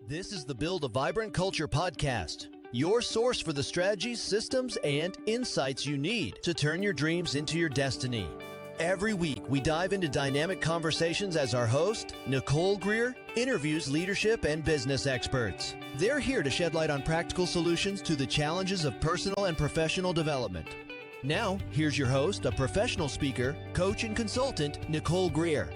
This is the Build a Vibrant Culture podcast, your source for the strategies, systems, and insights you need to turn your dreams into your destiny. Every week, we dive into dynamic conversations as our host, Nicole Greer, interviews leadership and business experts. They're here to shed light on practical solutions to the challenges of personal and professional development. Now, here's your host, a professional speaker, coach, and consultant, Nicole Greer.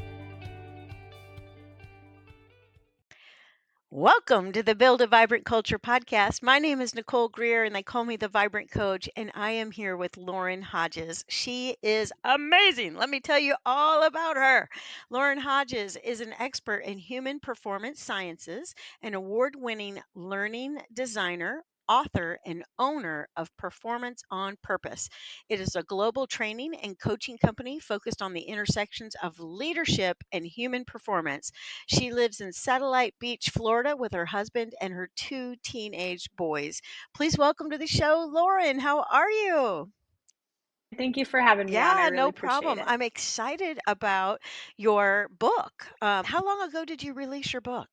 Welcome to the Build a Vibrant Culture podcast. My name is Nicole Greer, and they call me the Vibrant Coach, and I am here with Lauren Hodges. She is amazing. Let me tell you all about her. Lauren Hodges is an expert in human performance sciences, an award-winning learning designer, author, and owner of Performance on Purpose. It is a global training and coaching company focused on the intersections of leadership and human performance. She lives in Satellite Beach, Florida, with her husband and her two teenage boys. Please welcome to the show, Lauren. How are you? Thank you for having me on. I Yeah, really no appreciate problem. it. I'm excited about your book. How long ago did you release your book?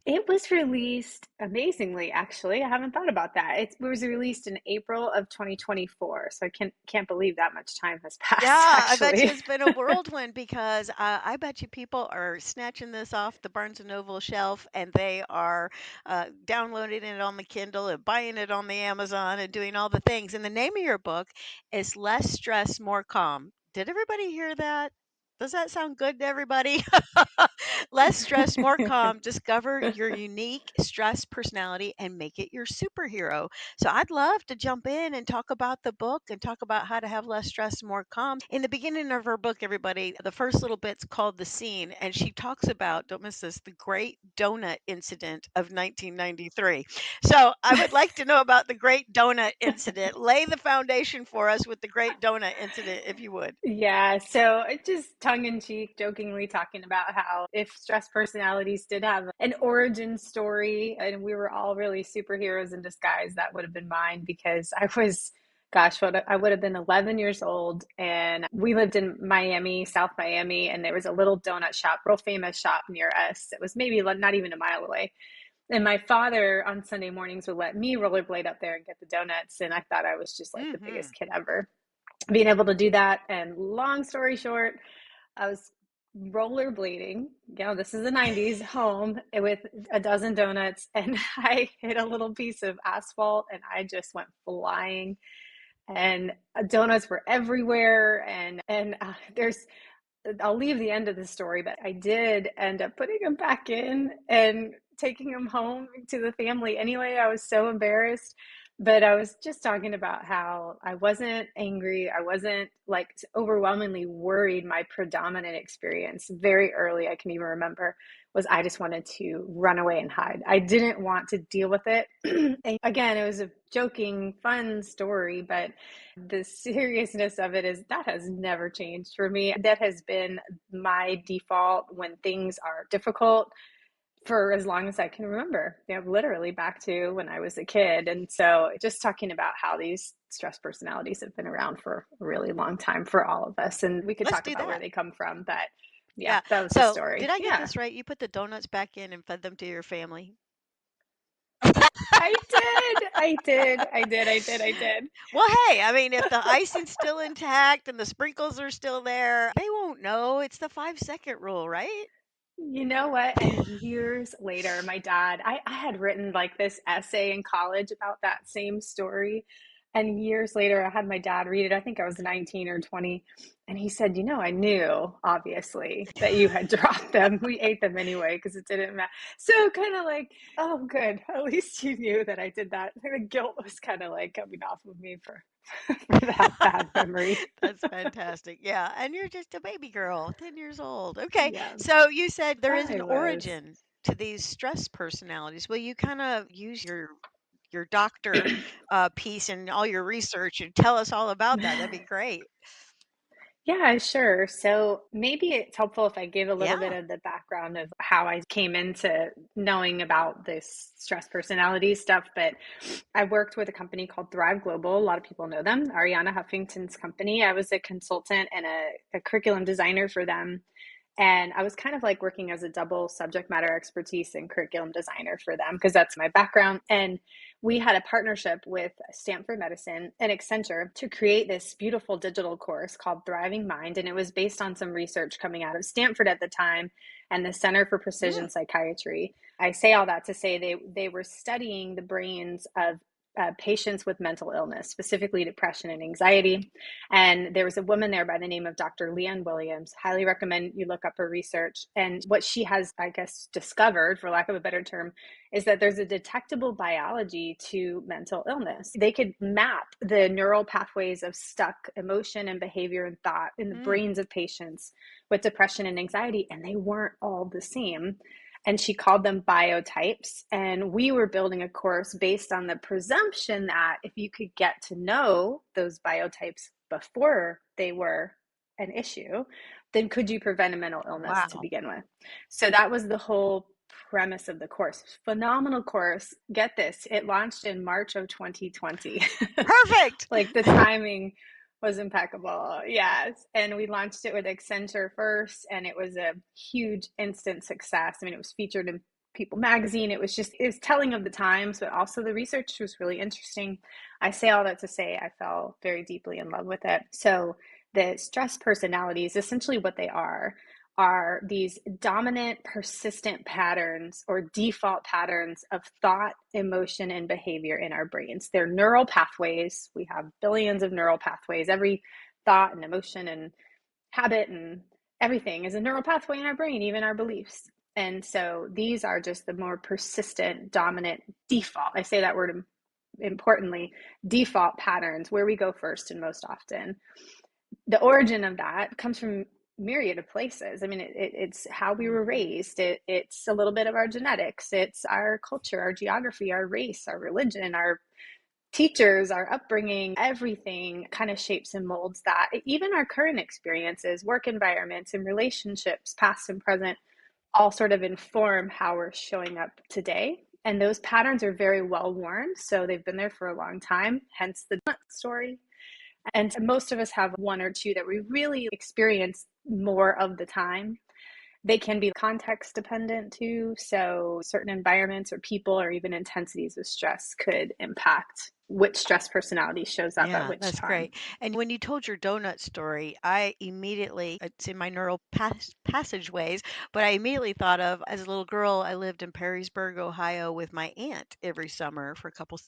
It was released amazingly, actually. I haven't thought about that. It was released in April of 2024, so I can't believe that much time has passed, Yeah, I bet you actually. it's been a whirlwind because I bet you people are snatching this off the Barnes& and Noble shelf and they are downloading it on the Kindle and buying it on the Amazon and doing all the things. And the name of your book is Less Stress, More Calm. Did everybody hear that? Does that sound good to everybody? Less stress, more calm. Discover your unique stress personality and make it your superhero. So I'd love to jump in and talk about the book and talk about how to have less stress, more calm. In the beginning of her book, everybody, the first little bit's called The Scene, and she talks about, don't miss this, the Great Donut Incident of 1993. So I would like to know about the Great Donut Incident. Lay the foundation for us with the Great Donut Incident, if you would. Yeah, so just tongue in cheek, jokingly talking about how if stress personalities did have an origin story and we were all really superheroes in disguise, that would have been mine because I would have been 11 years old and we lived in Miami, South Miami, and there was a little donut shop, real famous shop near us. It was maybe not even a mile away. And my father on Sunday mornings would let me rollerblade up there and get the donuts. And I thought I was just like the Hmm. biggest kid ever being able to do that. And long story short, I was rollerblading, this is the 90s, home with a dozen donuts, and I hit a little piece of asphalt and I just went flying. And donuts were everywhere. And I'll leave the end of the story, but I did end up putting them back in and taking them home to the family anyway. I was so embarrassed, but I was just talking about how I wasn't angry. I wasn't like overwhelmingly worried. My predominant experience very early, I can even remember, was I just wanted to run away and hide. I didn't want to deal with it. And again, it was a joking, fun story, but the seriousness of it is that has never changed for me. That has been my default when things are difficult for as long as I can remember, literally back to when I was a kid. And so just talking about how these stress personalities have been around for a really long time for all of us. And we could Let's talk do about where that. they come from, but yeah, Yeah. that was the So did story. I get Yeah, this right? You put the donuts back in and fed them to your family? I did. I did. Well, hey, I mean, if the icing's still intact and the sprinkles are still there, they won't know. It's the 5-second rule, right? You know what? And years later, my dad, I had written like this essay in college about that same story. And years later, I had my dad read it. I think I was 19 or 20. And he said, I knew, obviously, that you had dropped them. We ate them anyway because it didn't matter. So, kind of like, oh, good. At least you knew that I did that. The guilt was kind of like coming off of me for, for that bad memory. That's fantastic. Yeah. And you're just a baby girl, 10 years old. Okay. Yeah, So you said there is an I was. origin to these stress personalities. Will you kind of use your doctor piece and all your research and tell us all about that? That'd be great. Yeah, sure. So maybe it's helpful if I give a little bit Yeah. of the background of how I came into knowing about this stress personality stuff. But I worked with a company called Thrive Global. A lot of people know them, Ariana Huffington's company. I was a consultant and a curriculum designer for them. And I was kind of like working as a double subject matter expertise and curriculum designer for them because that's my background. And we had a partnership with Stanford Medicine and Accenture to create this beautiful digital course called Thriving Mind. And it was based on some research coming out of Stanford at the time and the Center for Precision Psychiatry. I say all that to say they were studying the brains of patients with mental illness, specifically depression and anxiety. And there was a woman there by the name of Dr. Leanne Williams. Highly recommend you look up her research. And what she has, I guess, discovered, for lack of a better term, is that there's a detectable biology to mental illness. They could map the neural pathways of stuck emotion and behavior and thought in the brains of patients with depression and anxiety, and they weren't all the same. And she called them biotypes. And we were building a course based on the presumption that if you could get to know those biotypes before they were an issue, then could you prevent a mental illness to begin with? So that was the whole premise of the course. Phenomenal course. Get this, it launched in March of 2020. Perfect. Like the timing was impeccable. Yes. And we launched it with Accenture first, and it was a huge instant success. I mean, it was featured in People magazine. It was telling of the times, but also the research was really interesting. I say all that to say I fell very deeply in love with it. So the stress personalities, essentially what they are these dominant, persistent patterns or default patterns of thought, emotion, and behavior in our brains. They're neural pathways. We have billions of neural pathways. Every thought and emotion and habit and everything is a neural pathway in our brain, even our beliefs. And so these are just the more persistent, dominant default. I say that word importantly, default patterns, where we go first and most often. The origin of that comes from myriad of places. I mean, it's how we were raised. It's a little bit of our genetics. It's our culture, our geography, our race, our religion, our teachers, our upbringing. Everything kind of shapes and molds that. Even our current experiences, work environments, and relationships, past and present, all sort of inform how we're showing up today. And those patterns are very well worn. So they've been there for a long time, hence the story. And most of us have one or two that we really experience more of the time. They can be context dependent too. So certain environments or people or even intensities of stress could impact which stress personality shows up at which That's time. great. And when you told your donut story, I immediately, it's in my neural passageways, but I immediately thought of, as a little girl, I lived in Perrysburg, Ohio with my aunt every summer for a couple,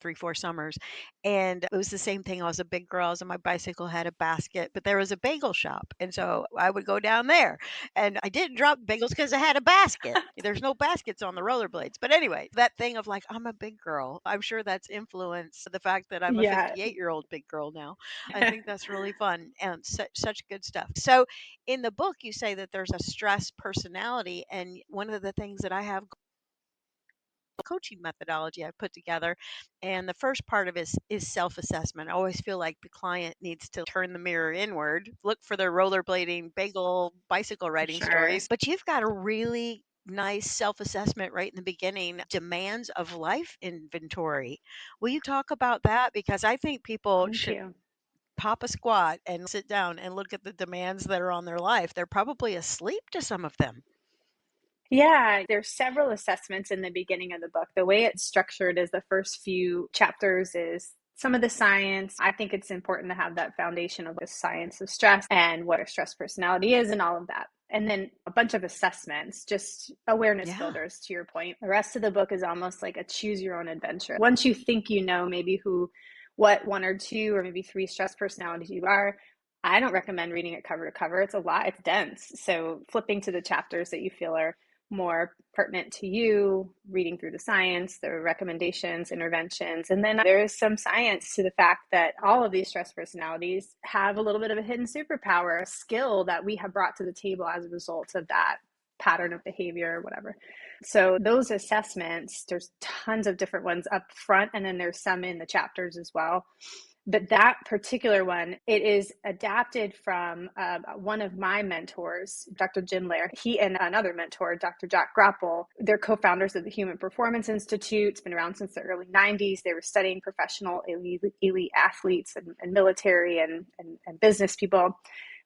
3, 4 summers. And it was the same thing. I was a big girl. I was on my bicycle, had a basket, but there was a bagel shop. And so I would go down there and I didn't drop bagels because I had a basket. There's no baskets on the rollerblades. But anyway, that thing of like, I'm a big girl, I'm sure that's influenced the fact that I'm a Yeah. 58-year-old big girl now. I think that's really fun and such good stuff. So in the book, you say that there's a stress personality. And one of the things that I have coaching methodology I've put together. And the first part of it is self-assessment. I always feel like the client needs to turn the mirror inward, look for their rollerblading, bagel, bicycle riding stories. But you've got a really nice self-assessment right in the beginning, demands of life inventory. Will you talk about that? Because I think people Thank should you. pop a squat and sit down and look at the demands that are on their life. They're probably asleep to some of them. Yeah, there's several assessments in the beginning of the book. The way it's structured is the first few chapters is some of the science. I think it's important to have that foundation of the science of stress and what a stress personality is and all of that. And then a bunch of assessments, just awareness builders, to your point. The rest of the book is almost like a choose your own adventure. Once you think you know maybe what one or two or maybe three stress personalities you are, I don't recommend reading it cover to cover. It's a lot, it's dense. So flipping to the chapters that you feel are more pertinent to you, reading through the science, the recommendations, interventions. And then there is some science to the fact that all of these stress personalities have a little bit of a hidden superpower, a skill that we have brought to the table as a result of that pattern of behavior or whatever. So those assessments, there's tons of different ones up front, and then there's some in the chapters as well. But that particular one, it is adapted from one of my mentors, Dr. Jim Lair. He and another mentor, Dr. Jack Grapple, they're co-founders of the Human Performance Institute. It's been around since the early 90s. They were studying professional elite athletes and military and business people.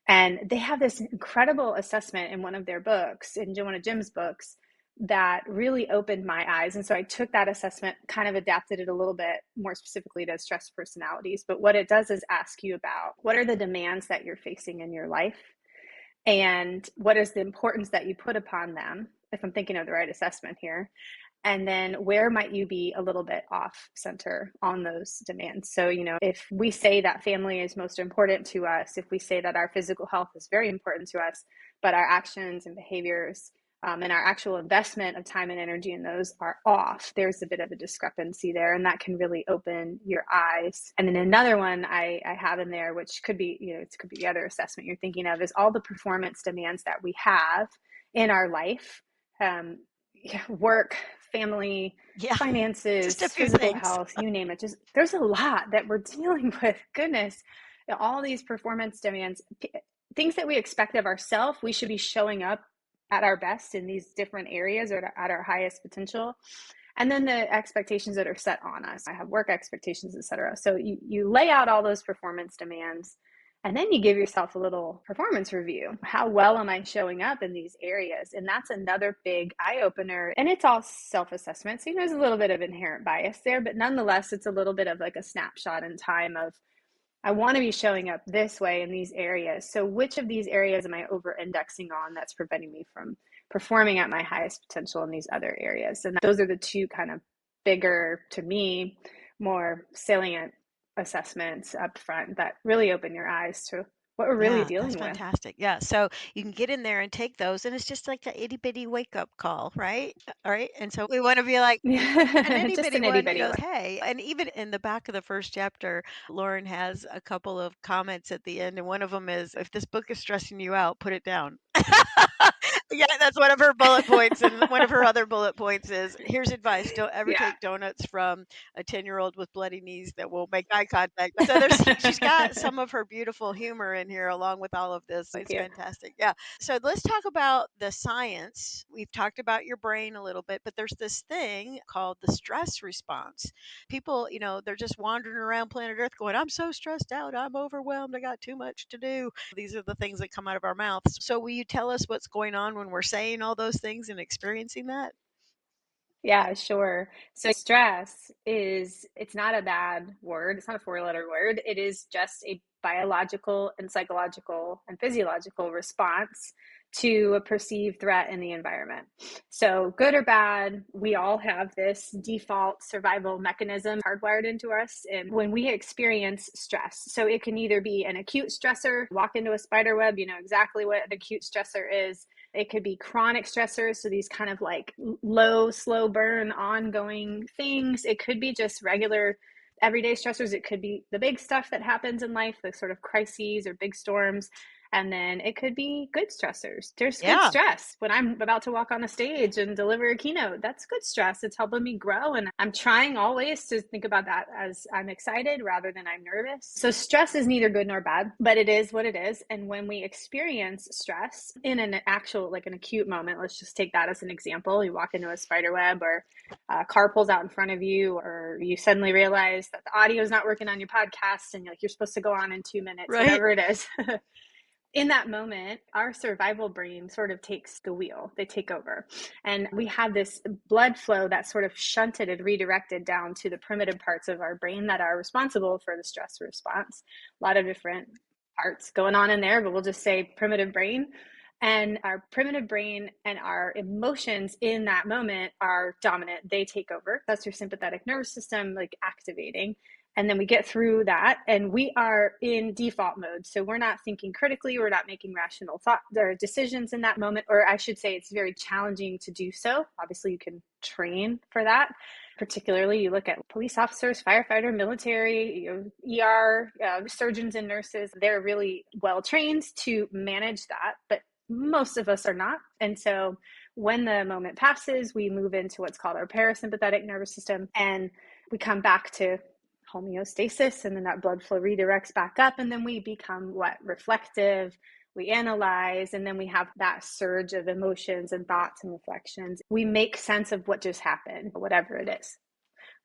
And they have this incredible assessment in one of their books, in one of Jim's books, that really opened my eyes. And so I took that assessment, kind of adapted it a little bit more specifically to stress personalities. But what it does is ask you about what are the demands that you're facing in your life, and what is the importance that you put upon them, if I'm thinking of the right assessment here. And then where might you be a little bit off center on those demands? So, if we say that family is most important to us, if we say that our physical health is very important to us, but our actions and behaviors and our actual investment of time and energy in those are off, there's a bit of a discrepancy there, and that can really open your eyes. And then another one I have in there, which could be, it could be the other assessment you're thinking of, is all the performance demands that we have in our life, work, family, Yeah. finances, Just a few physical things. health, you name it. Just there's a lot that we're dealing with. Goodness, all these performance demands, things that we expect of ourselves, we should be showing up at our best in these different areas or at our highest potential. And then the expectations that are set on us. I have work expectations, etc. So you lay out all those performance demands, and then you give yourself a little performance review. How well am I showing up in these areas? And that's another big eye opener. And it's all self-assessment. So there's a little bit of inherent bias there, but nonetheless, it's a little bit of like a snapshot in time of, I want to be showing up this way in these areas. So which of these areas am I over-indexing on that's preventing me from performing at my highest potential in these other areas? And those are the two kind of bigger, to me, more salient assessments up front that really open your eyes to what we're really Yeah, that's dealing with. fantastic. Yeah, so you can get in there and take those, and it's just like a itty bitty wake up call, right? All right. And so we want to be like an itty Just bitty an itty one that bitty goes, one. hey. And even in the back of the first chapter, Lauren has a couple of comments at the end, and one of them is, if this book is stressing you out, put it down. Yeah, that's one of her bullet points. And one of her other bullet points is, here's advice: don't ever Yeah. take donuts from a 10-year-old with bloody knees that will make eye contact. So she's got some of her beautiful humor in here along with all of this. Thank It's you. fantastic. Yeah. So let's talk about the science. We've talked about your brain a little bit, but there's this thing called the stress response. People, they're just wandering around planet Earth going, I'm so stressed out, I'm overwhelmed, I got too much to do. These are the things that come out of our mouths. So will you tell us what's going on when we're saying all those things and experiencing that? Yeah, sure. So stress it's not a bad word. It's not a four-letter word. It is just a biological and psychological and physiological response to a perceived threat in the environment. So good or bad, we all have this default survival mechanism hardwired into us. And when we experience stress, so it can either be an acute stressor, walk into a spider web, you know exactly what an acute stressor is. It could be chronic stressors, so these kind of like low, slow burn, ongoing things. It could be just regular everyday stressors. It could be the big stuff that happens in life, the sort of crises or big storms. And then it could be good stressors. There's good Yeah. stress. When I'm about to walk on a stage and deliver a keynote, that's good stress. It's helping me grow. And I'm trying always to think about that as I'm excited rather than I'm nervous. So stress is neither good nor bad, but it is what it is. And when we experience stress in an actual, like an acute moment, let's just take that as an example. You walk into a spider web, or a car pulls out in front of you, or you suddenly realize that the audio is not working on your podcast and you're supposed to go on in 2 minutes, Right. whatever it is. In that moment, our survival brain sort of takes the wheel. They take over. And we have this blood flow that's sort of shunted and redirected down to the primitive parts of our brain that are responsible for the stress response. A lot of different parts going on in there, but we'll just say primitive brain. And our primitive brain and our emotions in that moment are dominant. They take over. That's your sympathetic nervous system, like activating. And then we get through that and we are in default mode. So we're not thinking critically, we're not making rational thought or decisions in that moment, or I should say it's very challenging to do so. Obviously, you can train for that. Particularly, you look at police officers, firefighter, military, ER, surgeons and nurses. They're really well trained to manage that, but most of us are not. And so when the moment passes, we move into what's called our parasympathetic nervous system, and we come back to homeostasis, and then that blood flow redirects back up, and then we become reflective, we analyze, and then we have that surge of emotions and thoughts and reflections. We make sense of what just happened, whatever it is.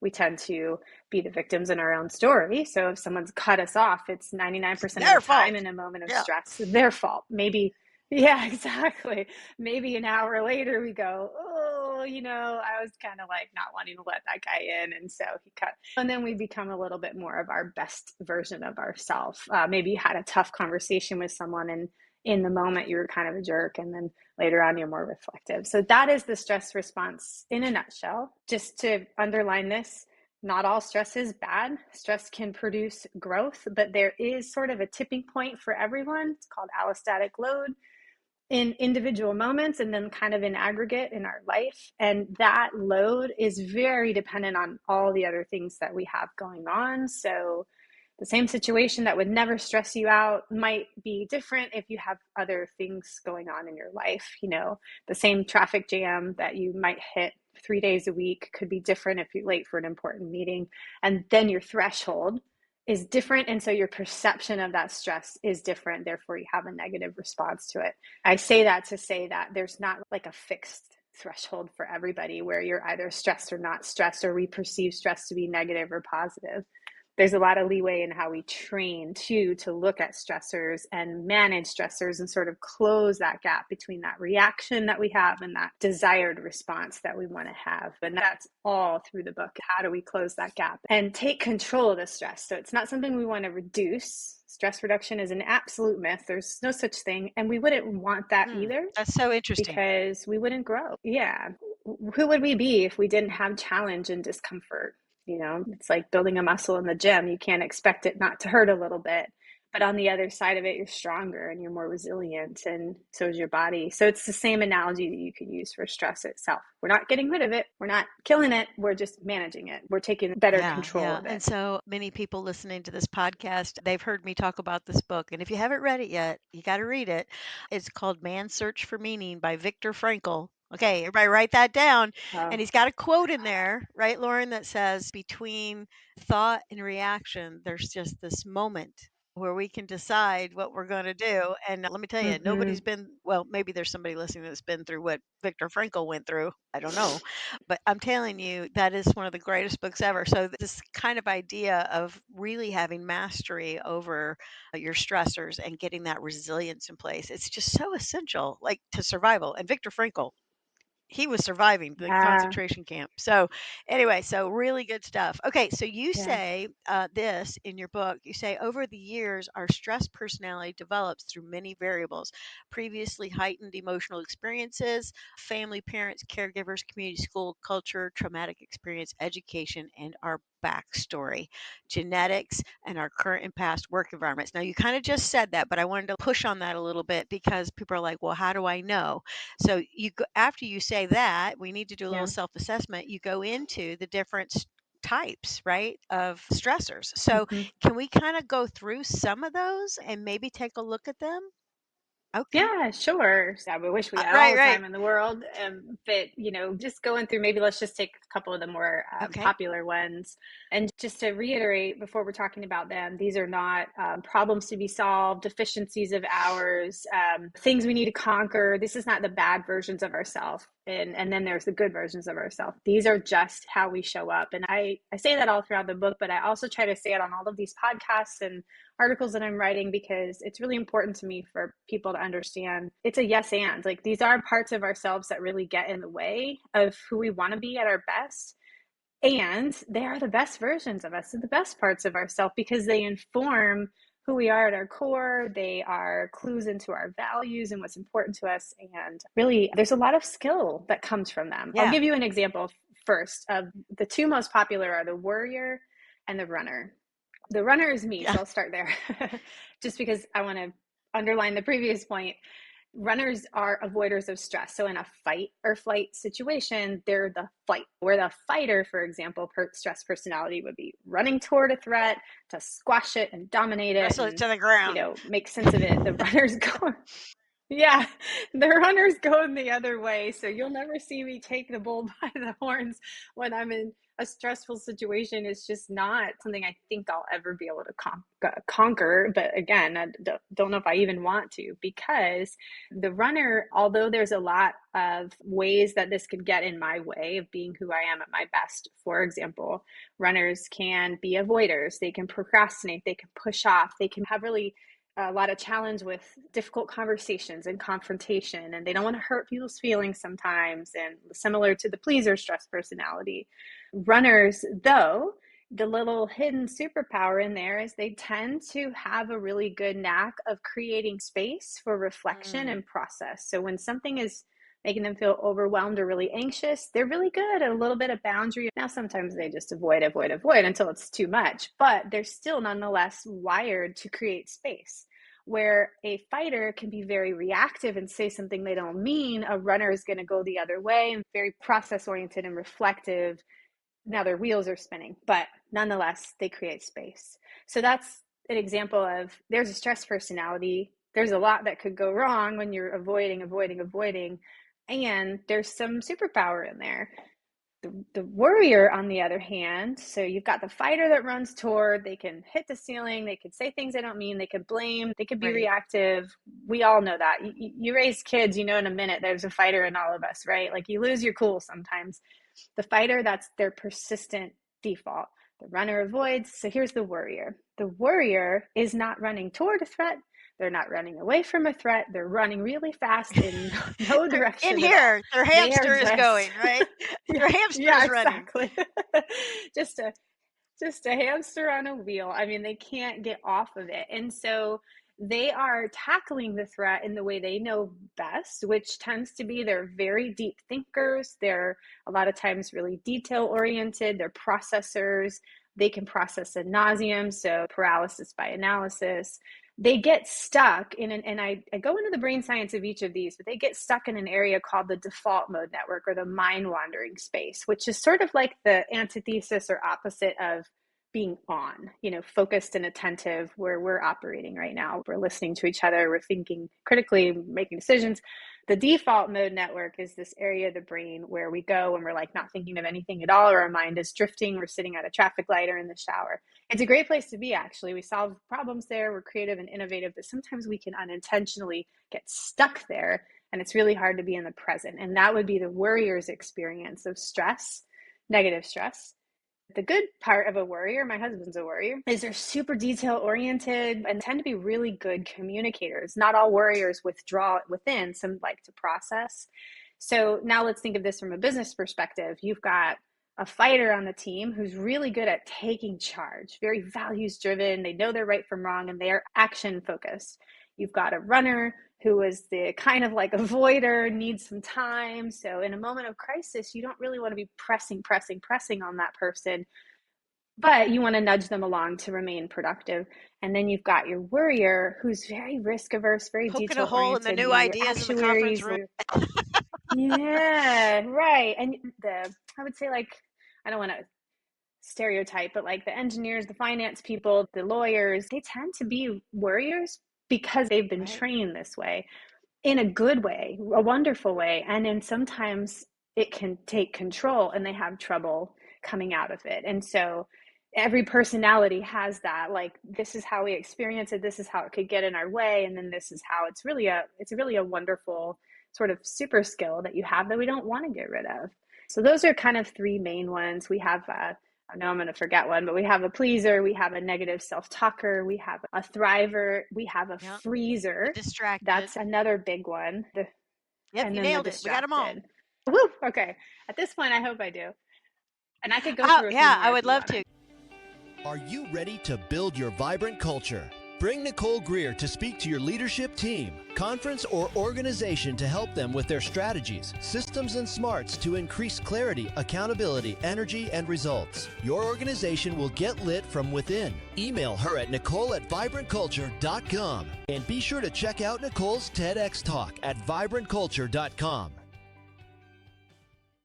we tend to be the victims in our own story. So if someone's cut us off, it's 99% of Their the time fault. in a moment of Yeah. stress, their fault. Maybe, yeah, exactly. Maybe an hour later we go, oh, I was kind of like not wanting to let that guy in. And so he cut. And then we become a little bit more of our best version of ourselves. Maybe you had a tough conversation with someone and in the moment you were kind of a jerk, and then later on you're more reflective. So that is the stress response in a nutshell. Just to underline this, not all stress is bad. Stress can produce growth, but there is sort of a tipping point for everyone. It's called allostatic load in individual moments and then kind of in aggregate in our life. And that load is very dependent on all the other things that we have going on. So the same situation that would never stress you out might be different if you have other things going on in your life. The same traffic jam that you might hit 3 days a week could be different if you're late for an important meeting. And then your threshold is different. And so your perception of that stress is different. Therefore, you have a negative response to it. I say that to say that there's not like a fixed threshold for everybody where you're either stressed or not stressed, or we perceive stress to be negative or positive. There's a lot of leeway in how we train too to look at stressors and manage stressors and sort of close that gap between that reaction that we have and that desired response that we want to have. And that's all through the book. How do we close that gap and take control of the stress? So it's not something we want to reduce. Stress reduction is an absolute myth. There's no such thing. And we wouldn't want that either. That's so interesting. Because we wouldn't grow. Yeah. Who would we be if we didn't have challenge and discomfort? It's like building a muscle in the gym. You can't expect it not to hurt a little bit. But on the other side of it, you're stronger and you're more resilient, and so is your body. So it's the same analogy that you could use for stress itself. We're not getting rid of it. We're not killing it. We're just managing it. We're taking better control of it. And so many people listening to this podcast, they've heard me talk about this book. And if you haven't read it yet, you got to read it. It's called Man's Search for Meaning by Viktor Frankl. Okay, everybody write that down. And he's got a quote in there, right, Lauren, that says, between thought and reaction, there's just this moment where we can decide what we're going to do. And let me tell you, nobody's been, well, maybe there's somebody listening that's been through what Viktor Frankl went through. I don't know. But I'm telling you, that is one of the greatest books ever. So this kind of idea of really having mastery over your stressors and getting that resilience in place, it's just so essential, like to survival. And Viktor Frankl, he was surviving the concentration camp. So anyway, so really good stuff. Okay, so you say this in your book. You say, over the years, our stress personality develops through many variables: previously heightened emotional experiences, family, parents, caregivers, community, school, culture, traumatic experience, education, and our backstory, genetics, and our current and past work environments. Now, you kind of just said that, but I wanted to push on that a little bit because people are like, well, how do I know? So you go, after you say that, we need to do a little self-assessment. You go into the different types, right, of stressors. So can we kind of go through some of those and maybe take a look at them? Okay. Yeah, sure. I wish we had all the time in the world. But, just going through, maybe let's just take a couple of the more popular ones. And just to reiterate, before we're talking about them, these are not problems to be solved, deficiencies of ours, things we need to conquer. This is not the bad versions of ourselves. And then there's the good versions of ourselves. These are just how we show up. And I say that all throughout the book, but I also try to say it on all of these podcasts and articles that I'm writing, because it's really important to me for people to understand it's a yes and. Like, these are parts of ourselves that really get in the way of who we want to be at our best. And they are the best versions of us and the best parts of ourselves because they inform who we are at our core. They are clues into our values and what's important to us. And really, there's a lot of skill that comes from them. I'll give you an example first of the two most popular are the worrier and the runner. The runner is me, so I'll start there. Just because I want to underline the previous point. Runners are avoiders of stress. So in a fight or flight situation, they're the fight. Where the fighter, for example, stress personality would be running toward a threat to squash it and dominate it. Wrestle it to the ground. Make sense of it. The runners go. Yeah, the runners going the other way. So you'll never see me take the bull by the horns when I'm in a stressful situation. It's just not something I think I'll ever be able to conquer. But again, I don't know if I even want to, because the runner, although there's a lot of ways that this could get in my way of being who I am at my best. For example, runners can be avoiders, they can procrastinate, they can push off, they can have really a lot of challenge with difficult conversations and confrontation, and they don't want to hurt people's feelings sometimes, and similar to the pleaser stress personality. Runners, though, the little hidden superpower in there is they tend to have a really good knack of creating space for reflection and process. So when something is making them feel overwhelmed or really anxious, they're really good at a little bit of boundary. Now, sometimes they just avoid until it's too much, but they're still nonetheless wired to create space. Where a fighter can be very reactive and say something they don't mean, a runner is going to go the other way and very process oriented and reflective. Now their wheels are spinning, but nonetheless, they create space. So that's an example of, there's a stress personality. There's a lot that could go wrong when you're avoiding, and there's some superpower in there. The warrior, on the other hand, so you've got the fighter that runs toward, they can hit the ceiling, they can say things they don't mean, they could blame, they could be reactive. We all know that. You raise kids, in a minute, there's a fighter in all of us, right? Like, you lose your cool sometimes. The fighter, that's their persistent default. The runner avoids. So here's the warrior. The warrior is not running toward a threat. They're not running away from a threat. They're running really fast in no direction in here, their hamster is going, right? Their hamster is running. Exactly. just a hamster on a wheel. I mean, they can't get off of it. And so they are tackling the threat in the way they know best, which tends to be, they're very deep thinkers. They're a lot of times really detail oriented. They're processors. They can process ad nauseum, so paralysis by analysis. They get stuck in and I go into the brain science of each of these, but they get stuck in an area called the default mode network, or the mind wandering space, which is sort of like the antithesis or opposite of being on, focused and attentive, where we're operating right now. We're listening to each other, we're thinking critically, making decisions. The default mode network is this area of the brain where we go when we're like not thinking of anything at all, or our mind is drifting, we're sitting at a traffic light or in the shower. It's a great place to be, actually. We solve problems there, we're creative and innovative, but sometimes we can unintentionally get stuck there, and it's really hard to be in the present. And that would be the warrior's experience of stress, negative stress. The good part of a warrior, my husband's a warrior, is they're super detail oriented and tend to be really good communicators. Not all warriors withdraw within, some like to process. So now let's think of this from a business perspective. You've got a fighter on the team who's really good at taking charge, very values driven. They know their right from wrong, and they are action focused. You've got a runner who is the kind of like avoider, needs some time. So in a moment of crisis, you don't really want to be pressing on that person, but you want to nudge them along to remain productive. And then you've got your worrier, who's very risk averse, very Poking a detail hole in the oriented. new Your ideas in the conference actuaries, room. yeah, right. And I would say, like, I don't want to stereotype, but like the engineers, the finance people, the lawyers, they tend to be warriors because they've been trained this way, in a good way, a wonderful way. And then sometimes it can take control and they have trouble coming out of it. And so every personality has that, like, this is how we experience it, this is how it could get in our way, and then this is how it's really a wonderful sort of super skill that you have that we don't want to get rid of. So those are kind of three main ones. We have I know I'm going to forget one, but we have a pleaser, we have a negative self-talker, we have a thriver, we have a freezer. Distracted. That's another big one. Yep, and you then nailed the it. We got them all. distracted. Woo! Okay. At this point, I hope I do. And I could go through a few more. I would love to. Are you ready to build your vibrant culture? Bring Nicole Greer to speak to your leadership team, conference, or organization to help them with their strategies, systems, and smarts to increase clarity, accountability, energy, and results. Your organization will get lit from within. Email her at nicole@vibrantculture.com. And be sure to check out Nicole's TEDx talk at vibrantculture.com.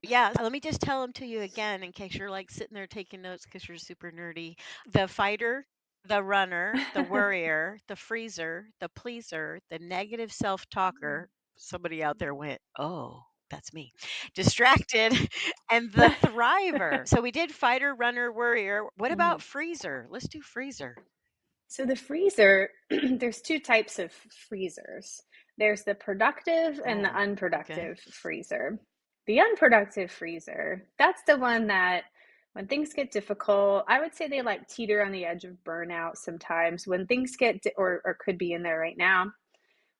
Yeah, let me just tell them to you again in case you're like sitting there taking notes because you're super nerdy. The fighter, The runner, the worrier, the freezer, the pleaser, the negative self-talker. Somebody out there went, "Oh, that's me." Distracted, and the thriver. So we did fighter, runner, worrier. What about Mhm. freezer? Let's do freezer. So the freezer, there's two types of freezers. There's the productive and the Oh, okay. unproductive freezer. The unproductive freezer, that's the one that when things get difficult, I would say they like teeter on the edge of burnout sometimes. When things get, or could be in there right now,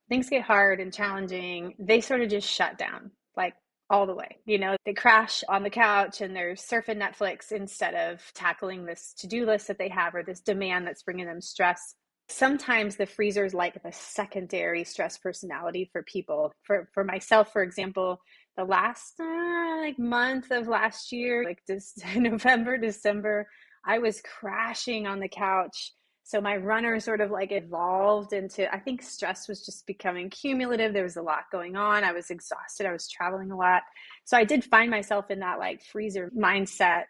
things get hard and challenging, they sort of just shut down, like all the way. They crash on the couch and they're surfing Netflix instead of tackling this to do list that they have or this demand that's bringing them stress. Sometimes the freezer is like the secondary stress personality for people. For myself, for example, the last like month of last year, like this November, December, I was crashing on the couch. So my runner sort of like evolved into, I think stress was just becoming cumulative. There was a lot going on. I was exhausted. I was traveling a lot. So I did find myself in that like freezer mindset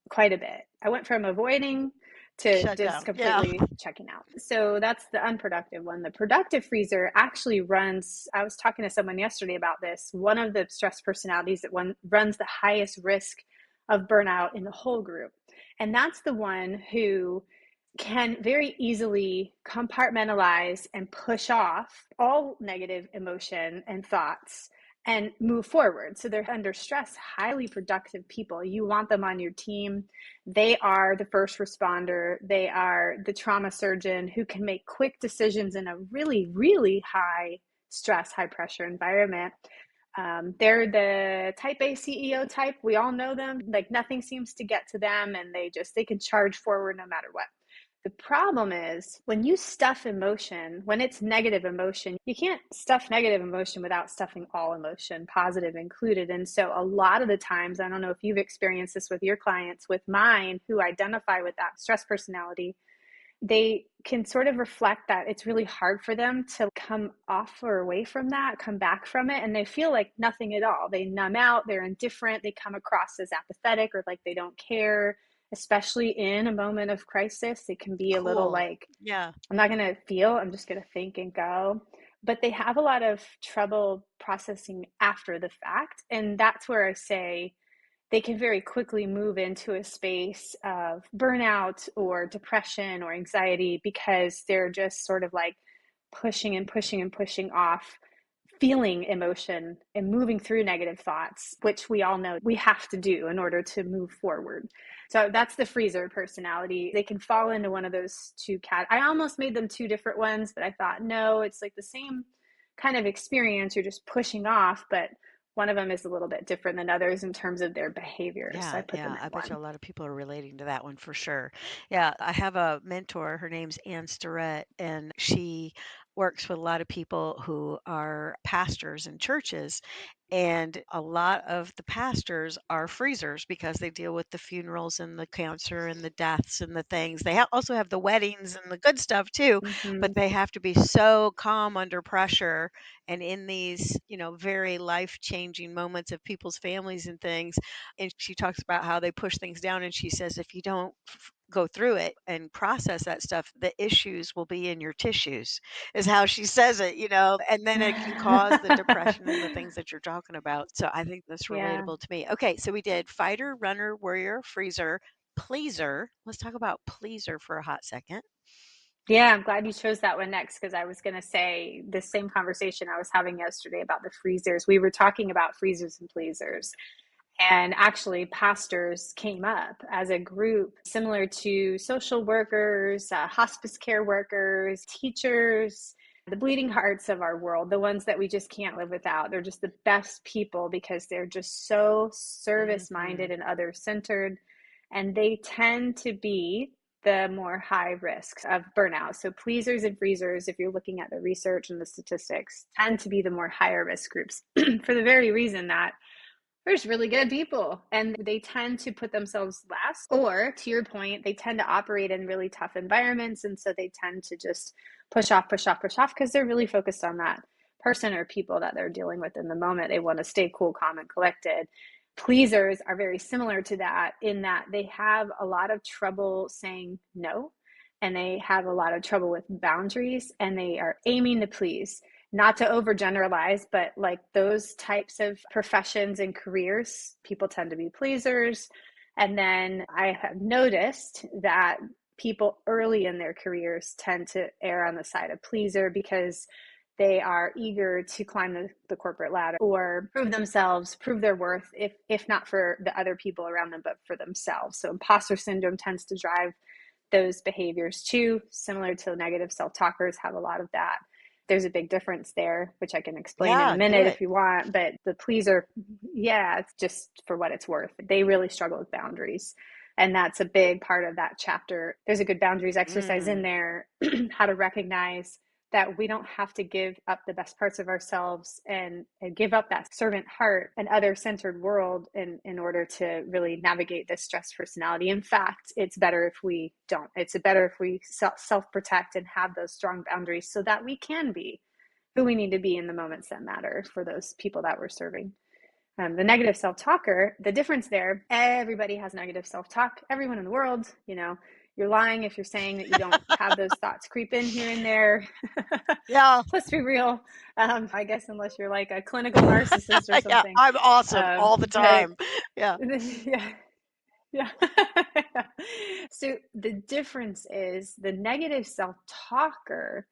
quite a bit. I went from avoiding to Shut just down. Yeah. completely checking out. So that's the unproductive one. The productive freezer actually runs, I was talking to someone yesterday about this, one of the stress personalities that runs the highest risk of burnout in the whole group. And that's the one who can very easily compartmentalize and push off all negative emotion and thoughts and move forward. So they're under stress, highly productive people. You want them on your team. They are the first responder. They are the trauma surgeon who can make quick decisions in a really, really high stress, high pressure environment. They're the type A CEO type. We all know them. Like nothing seems to get to them and they can charge forward no matter what. The problem is when you stuff emotion, when it's negative emotion, you can't stuff negative emotion without stuffing all emotion, positive included. And so a lot of the times, I don't know if you've experienced this with your clients, with mine who identify with that stress personality, they can sort of reflect that it's really hard for them to come off or away from that, come back from it. And they feel like nothing at all. They numb out, they're indifferent, they come across as apathetic or like they don't care, especially in a moment of crisis. It can be a little Cool. like, Yeah. I'm not going to feel, I'm just going to think and go. But they have a lot of trouble processing after the fact. And that's where I say, they can very quickly move into a space of burnout or depression or anxiety because they're just sort of like pushing and pushing and pushing off feeling emotion and moving through negative thoughts, which we all know we have to do in order to move forward. So that's the freezer personality. They can fall into one of those two I almost made them two different ones, but I thought, no, it's like the same kind of experience. You're just pushing off, but one of them is a little bit different than others in terms of their behavior. So I Yeah, put them yeah. in I bet you one. a lot of people are relating to that one for sure. Yeah, I have a mentor. Her name's Ann Starrett, and she works with a lot of people who are pastors in churches. And a lot of the pastors are freezers because they deal with the funerals and the cancer and the deaths and the things. They also have the weddings and the good stuff too, but Mm-hmm. they have to be so calm under pressure and in these, very life-changing moments of people's families and things. And she talks about how they push things down, and she says if you don't go through it and process that stuff, the issues will be in your tissues, is how she says it, and then it can cause the depression and the things that you're talking about. So I think that's Yeah. relatable to me. Okay, so we did fighter, runner, warrior, freezer, pleaser. Let's talk about pleaser for a hot second. Yeah, I'm glad you chose that one next because I was going to say the same conversation I was having yesterday about the freezers. We were talking about freezers and pleasers. And actually, pastors came up as a group similar to social workers, hospice care workers, teachers, the bleeding hearts of our world, the ones that we just can't live without. They're just the best people because they're just so service Hmm. minded and other centered. And they tend to be the more high risks of burnout. So, pleasers and freezers, if you're looking at the research and the statistics, tend to be the more higher risk groups for the very reason that there's really good people and they tend to put themselves last, or to your point, they tend to operate in really tough environments. And so they tend to just push off, push off, push off because they're really focused on that person or people that they're dealing with in the moment. They want to stay cool, calm, and collected. Pleasers are very similar to that in that they have a lot of trouble saying no. and they have a lot of trouble with boundaries, and they are aiming to please. Not to overgeneralize, but like those types of professions and careers, people tend to be pleasers. And then I have noticed that people early in their careers tend to err on the side of pleaser because they are eager to climb the corporate ladder or prove themselves, prove their worth, if not for the other people around them, but for themselves. So imposter syndrome tends to drive those behaviors too, similar to negative self-talkers have a lot of that. There's a big difference there, which I can explain in a minute if you want, but the pleaser, yeah, it's just for what it's worth. They really struggle with boundaries. And that's a big part of that chapter. There's a good boundaries exercise in there, how to recognize that we don't have to give up the best parts of ourselves and give up that servant heart and other-centered world in order to really navigate this stress personality. In fact, it's better if we don't. It's better if we self-protect and have those strong boundaries so that we can be who we need to be in the moments that matter for those people that we're serving. The negative self-talker, the difference there, everybody has negative self-talk, everyone in the world, you're lying if you're saying that you don't have those thoughts creep in here and there. Yeah. Let's be real. I guess unless you're like a clinical narcissist or Yeah, something. I'm awesome all the time. Yeah. Yeah. So the difference is the negative self-talker,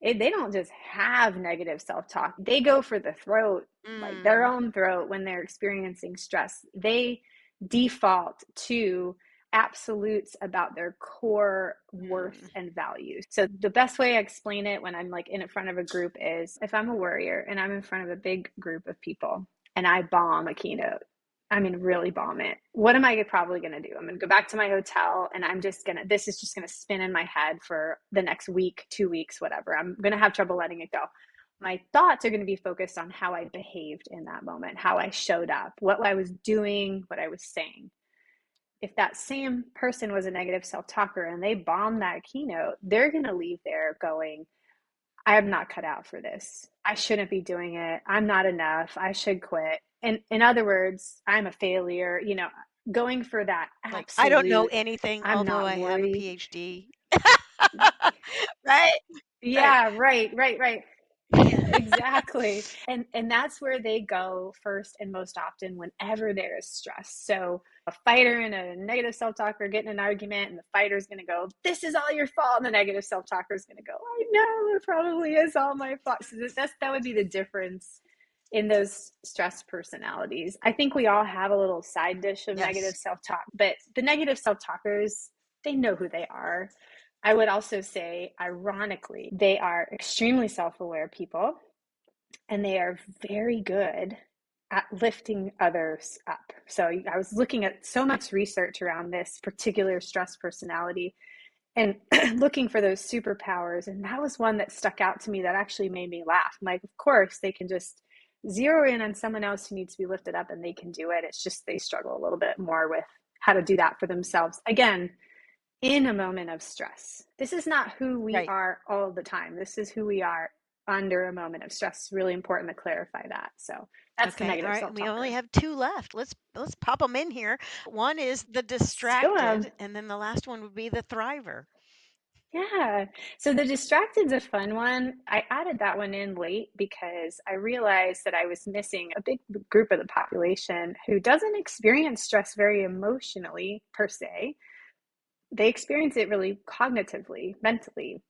they don't just have negative self-talk. They go for the throat, like their own throat when they're experiencing stress. They default to absolutes about their core worth and values. So the best way I explain it when I'm like in front of a group is if I'm a warrior and I'm in front of a big group of people and I bomb a keynote, really bomb it. What am I probably going to do? I'm going to go back to my hotel and this is just going to spin in my head for the next week, 2 weeks, whatever. I'm going to have trouble letting it go. My thoughts are going to be focused on how I behaved in that moment, how I showed up, what I was doing, what I was saying. If that same person was a negative self-talker and they bomb that keynote, they're going to leave there going, I am not cut out for this. I shouldn't be doing it. I'm not enough. I should quit. And in other words, I'm a failure, going for that Like, I don't know absolute, anything, I'm although not I have a worthy. PhD. Right? Right. Yeah, right. Yeah, exactly. And that's where they go first and most often whenever there is stress. So a fighter and a negative self-talker get in an argument and the fighter's going to go, this is all your fault. And the negative self-talker is going to go, I know, it probably is all my fault. So that would be the difference in those stress personalities. I think we all have a little side dish of negative self-talk, but the negative self-talkers, they know who they are. I would also say, ironically, they are extremely self-aware people, and they are very good at lifting others up. So I was looking at so much research around this particular stress personality and looking for those superpowers. And that was one that stuck out to me that actually made me laugh. I'm like, of course, they can just zero in on someone else who needs to be lifted up and they can do it. It's just they struggle a little bit more with how to do that for themselves. Again, in a moment of stress. This is not who we are all the time. This is who we are under a moment of stress. It's really important to clarify that. So that's the negative self-talker. We only have 2 left. Let's pop them in here. One is the distracted, and then the last one would be the thriver. Yeah. So the distracted's a fun one. I added that one in late because I realized that I was missing a big group of the population who doesn't experience stress very emotionally per se. They experience it really cognitively, mentally.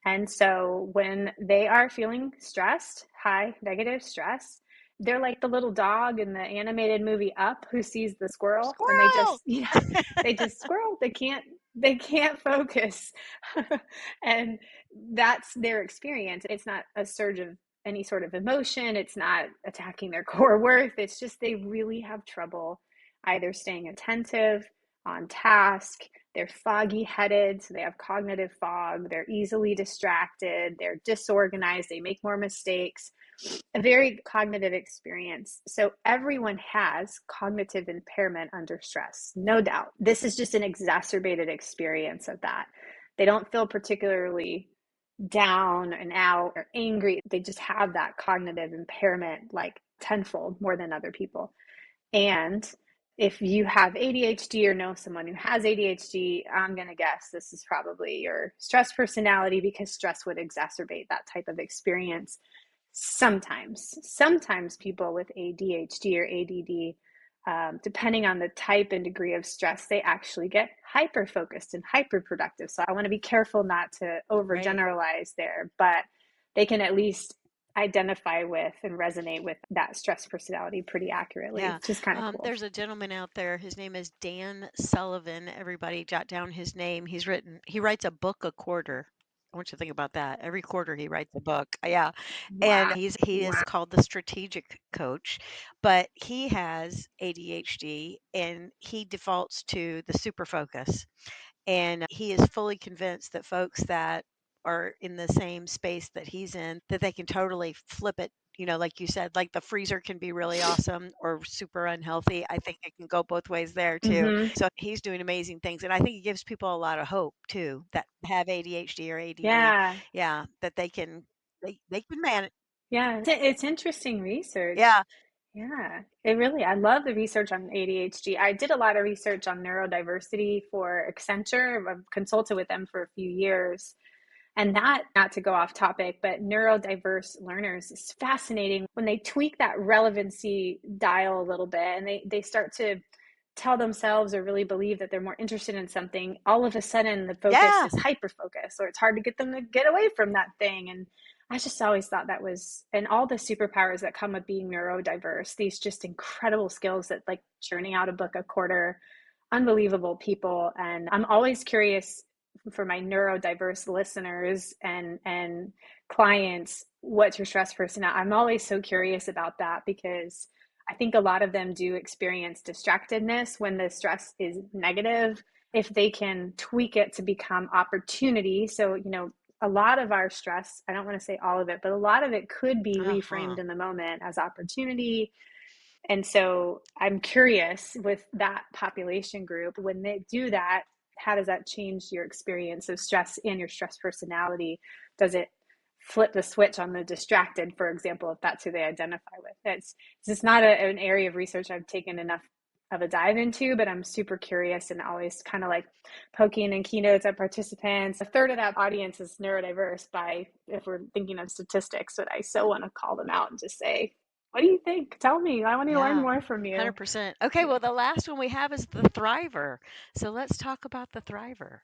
And so when they are feeling stressed, high negative stress, they're like the little dog in the animated movie Up who sees the squirrel. And they just, they just squirrel. They can't focus. And that's their experience. It's not a surge of any sort of emotion. It's not attacking their core worth. It's just they really have trouble either staying attentive, on task. They're foggy headed, so they have cognitive fog. They're easily distracted. They're disorganized. They make more mistakes. A very cognitive experience. So everyone has cognitive impairment under stress, no doubt. This is just an exacerbated experience of that. They don't feel particularly down and out or angry. They just have that cognitive impairment like tenfold more than other people. And if you have ADHD or know someone who has ADHD, I'm going to guess this is probably your stress personality, because stress would exacerbate that type of experience. Sometimes people with ADHD or ADD, depending on the type and degree of stress, they actually get hyper focused and hyper productive. So I want to be careful not to Right. overgeneralize there, but they can at least identify with and resonate with that stress personality pretty accurately, Yeah. which is kind of cool. There's a gentleman out there. His name is Dan Sullivan. Everybody jot down his name. He writes a book a quarter. I want you to think about that. Every quarter he writes a book. Yeah. And Wow. he is called the strategic coach, but he has ADHD and he defaults to the super focus. And he is fully convinced that folks that are in the same space that he's in, that they can totally flip it. Like you said, like the freezer can be really awesome or super unhealthy. I think it can go both ways there too. Mm-hmm. So he's doing amazing things. And I think he gives people a lot of hope too that have ADHD or ADD. Yeah. Yeah, that they can manage. Yeah. It's interesting research. Yeah. Yeah, I love the research on ADHD. I did a lot of research on neurodiversity for Accenture. I've consulted with them for a few years. And that, not to go off topic, but neurodiverse learners is fascinating when they tweak that relevancy dial a little bit and they start to tell themselves or really believe that they're more interested in something. All of a sudden, the focus Yeah. is hyper focus, or it's hard to get them to get away from that thing. And I just always thought that was, and all the superpowers that come with being neurodiverse, these just incredible skills that, like, churning out a book a quarter, unbelievable people. And I'm always curious for my neurodiverse listeners and clients, what's your stress personality? I'm always so curious about that, because I think a lot of them do experience distractedness when the stress is negative. If they can tweak it to become opportunity, so a lot of our stress, I don't want to say all of it, but a lot of it could be Uh-huh. reframed in the moment as opportunity. And so I'm curious with that population group, when they do that, how does that change your experience of stress and your stress personality? Does it flip the switch on the distracted, for example, if that's who they identify with? It's just not an area of research I've taken enough of a dive into, but I'm super curious and always kind of like poking in keynotes at participants. A third of that audience is neurodiverse by, if we're thinking of statistics, but I so want to call them out and just say, what do you think? Tell me. I want to learn Yeah. more from you. 100%. Okay, Yeah. well, the last one we have is the thriver. So let's talk about the thriver.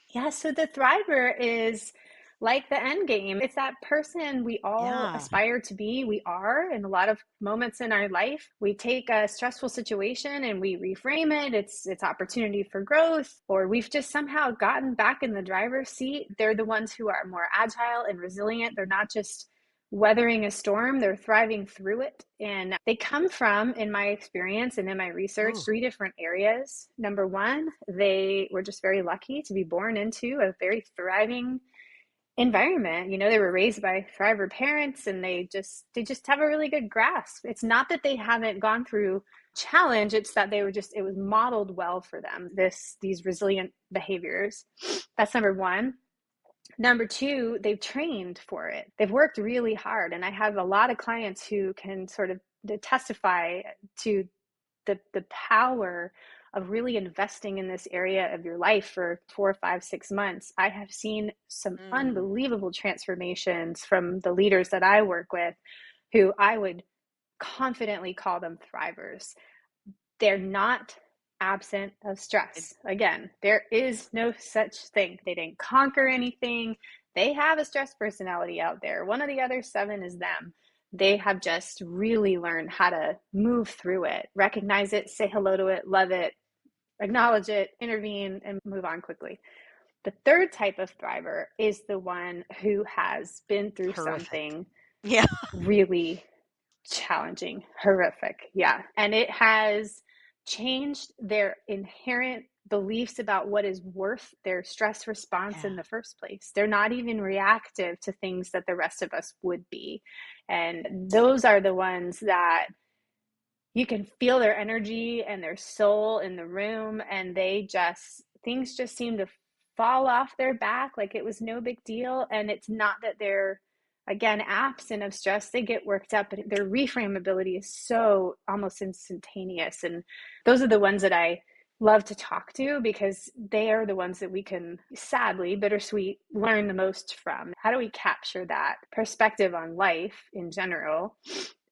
Yeah, so the thriver is like the end game. It's that person we all Yeah. aspire to be. We are in a lot of moments in our life. We take a stressful situation and we reframe it. It's opportunity for growth, or we've just somehow gotten back in the driver's seat. They're the ones who are more agile and resilient. They're not just weathering a storm, they're thriving through it. And they come from, in my experience and in my research, Ooh. three different areas. Number one, they were just very lucky to be born into a very thriving environment. They were raised by thriver parents, and they just have a really good grasp. It's not that they haven't gone through challenge, it's that it was modeled well for them, these resilient behaviors. That's number one. Number two, they've trained for it. They've worked really hard. And I have a lot of clients who can sort of testify to the power of really investing in this area of your life for 4, 5, 6 months. I have seen some Mm. unbelievable transformations from the leaders that I work with, who I would confidently call them thrivers. They're not absent of It- stress. Again, there is no such thing. They didn't conquer anything. They have a stress personality out there. One of the other 7 is them. They have just really learned how to move through it, recognize it, say hello to it, love it, acknowledge it, intervene, and move on quickly. The third type of thriver is the one who has been through Horrific. something Yeah. really challenging, horrific. Yeah. And it has changed their inherent beliefs about what is worth their stress response Yeah. in the first place. They're not even reactive to things that the rest of us would be. And those are the ones that you can feel their energy and their soul in the room, and things just seem to fall off their back like it was no big deal. And it's not that they're again, absent of stress, they get worked up, but their reframe ability is so almost instantaneous. And those are the ones that I love to talk to, because they are the ones that we can, sadly, bittersweet, learn the most from. How do we capture that perspective on life in general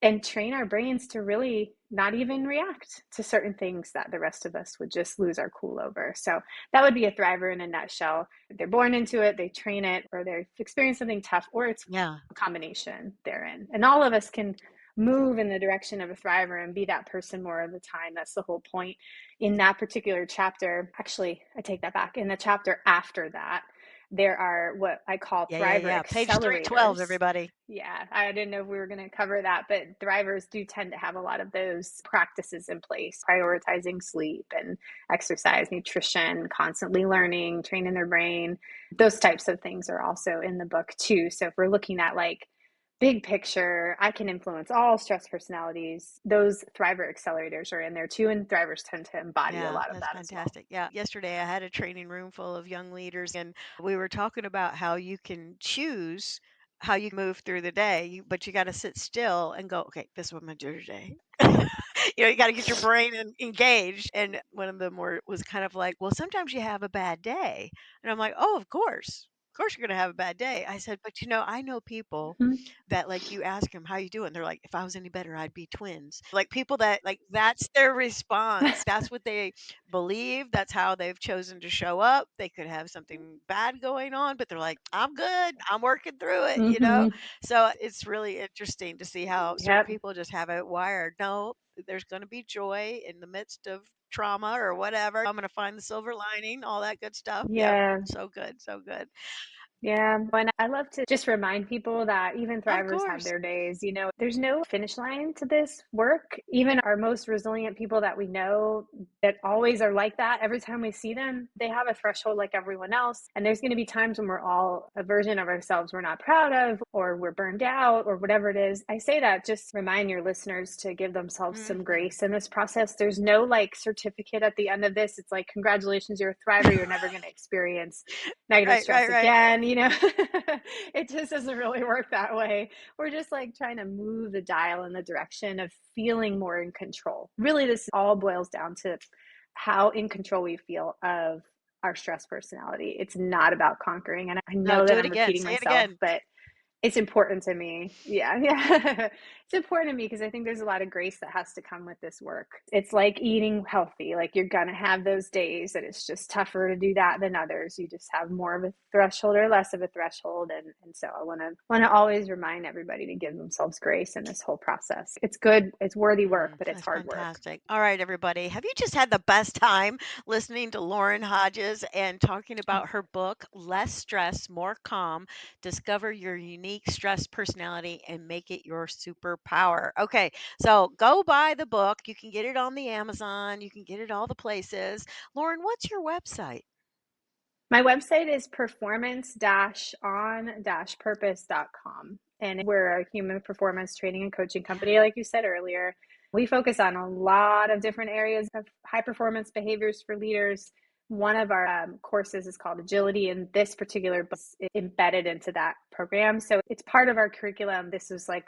and train our brains to really not even react to certain things that the rest of us would just lose our cool over? So that would be a thriver in a nutshell. They're born into it, they train it, or they experience something tough, or it's Yeah. a combination therein. And all of us can move in the direction of a thriver and be that person more of the time. That's the whole point in that particular chapter. Actually, I take that back. In the chapter after that, there are what I call thriver Yeah. Page 312, accelerators. everybody. Yeah, I didn't know if we were going to cover that, but thrivers do tend to have a lot of those practices in place, prioritizing sleep and exercise, nutrition, constantly learning, training their brain. Those types of things are also in the book too. So if we're looking at like big picture, I can influence all stress personalities, those thriver accelerators are in there too, and thrivers tend to embody a Yeah, lot of that's that as well. fantastic. Yeah. Yesterday I had a training room full of young leaders and we were talking about how you can choose how you move through the day, but you got to sit still and go, okay, this is what I'm going to do today. You got to get your brain engaged. And one of them was kind of like, well, sometimes you have a bad day. And I'm like, oh, of course. Of course you're going to have a bad day. I said, but I know people Mm-hmm. that like you ask them, how you doing? They're like, if I was any better, I'd be twins. Like people that like that's their response. That's what they believe. That's how they've chosen to show up. They could have something bad going on, but they're like, I'm good. I'm working through it. Mm-hmm. So it's really interesting to see how certain Yep. people just have it wired. No, there's going to be joy in the midst of trauma or whatever. I'm going to find the silver lining, all that good stuff. Yep. Yeah. So good. So good. Yeah, and I love to just remind people that even Of thrivers have course. their days. There's no finish line to this work. Even our most resilient people that we know that always are like that, every time we see them, they have a threshold like everyone else. And there's going to be times when we're all a version of ourselves we're not proud of, or we're burned out, or whatever it is. I say that just to remind your listeners to give themselves some Hmm. grace in this process. There's no like certificate at the end of this. It's like, congratulations, you're a thriver. You're never going to experience negative Right, stress right, right. again. It just doesn't really work that way. We're just like trying to move the dial in the direction of feeling more in control. Really, this all boils down to how in control we feel of our stress personality. It's not about conquering. And I No, know do that it I'm again. repeating Say it myself, again. but it's important to me. Yeah, yeah. It's important to me because I think there's a lot of grace that has to come with this work. It's like eating healthy. Like you're gonna have those days that it's just tougher to do that than others. You just have more of a threshold or less of a threshold. And so I wanna always remind everybody to give themselves grace in this whole process. It's good, it's worthy work, but it's That's hard work. fantastic. All right, everybody. Have you just had the best time listening to Lauren Hodges and talking about her book, Less Stress, More Calm? Discover your unique stress personality and make it your superpower. Okay, so go buy the book. You can get it on the Amazon, you can get it all the places. Lauren, what's your website? My website is performance-on-purpose.com. And we're a human performance training and coaching company, like you said earlier. We focus on a lot of different areas of high performance behaviors for leaders. One of our courses is called Agility, and this particular book is embedded into that program. So it's part of our curriculum. This was like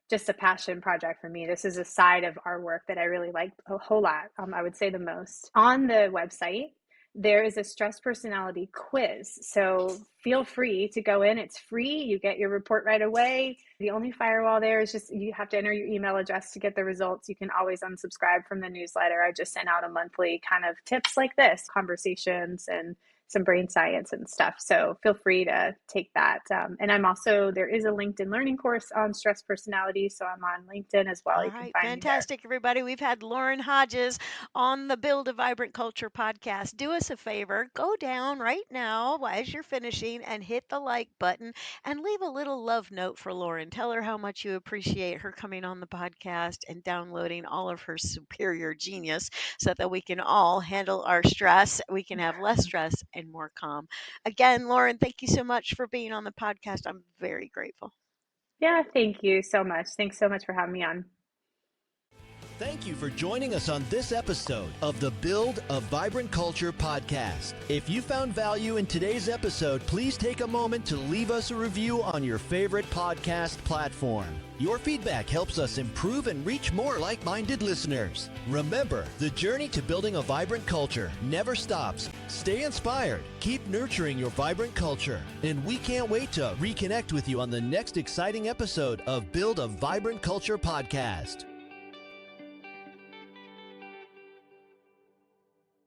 just a passion project for me. This is a side of our work that I really like a whole lot. I would say the most. On the website, there is a stress personality quiz. So feel free to go in. It's free. You get your report right away. The only firewall there is just you have to enter your email address to get the results. You can always unsubscribe from the newsletter. I just sent out a monthly kind of tips like this, conversations and some brain science and stuff. So feel free to take that. And there is a LinkedIn learning course on stress personality. So I'm on LinkedIn as well. All You can right, find me there. fantastic, everybody. We've had Lauren Hodges on the Build a Vibrant Culture podcast. Do us a favor, go down right now as you're finishing and hit the like button and leave a little love note for Lauren. Tell her how much you appreciate her coming on the podcast and downloading all of her superior genius so that we can all handle our stress. We can have less stress and more calm. Again, Lauren, thank you so much for being on the podcast. I'm very grateful. Yeah, thank you so much. Thanks so much for having me on. Thank you for joining us on this episode of the Build a Vibrant Culture podcast. If you found value in today's episode, please take a moment to leave us a review on your favorite podcast platform. Your feedback helps us improve and reach more like-minded listeners. Remember, the journey to building a vibrant culture never stops. Stay inspired, keep nurturing your vibrant culture, and we can't wait to reconnect with you on the next exciting episode of Build a Vibrant Culture podcast.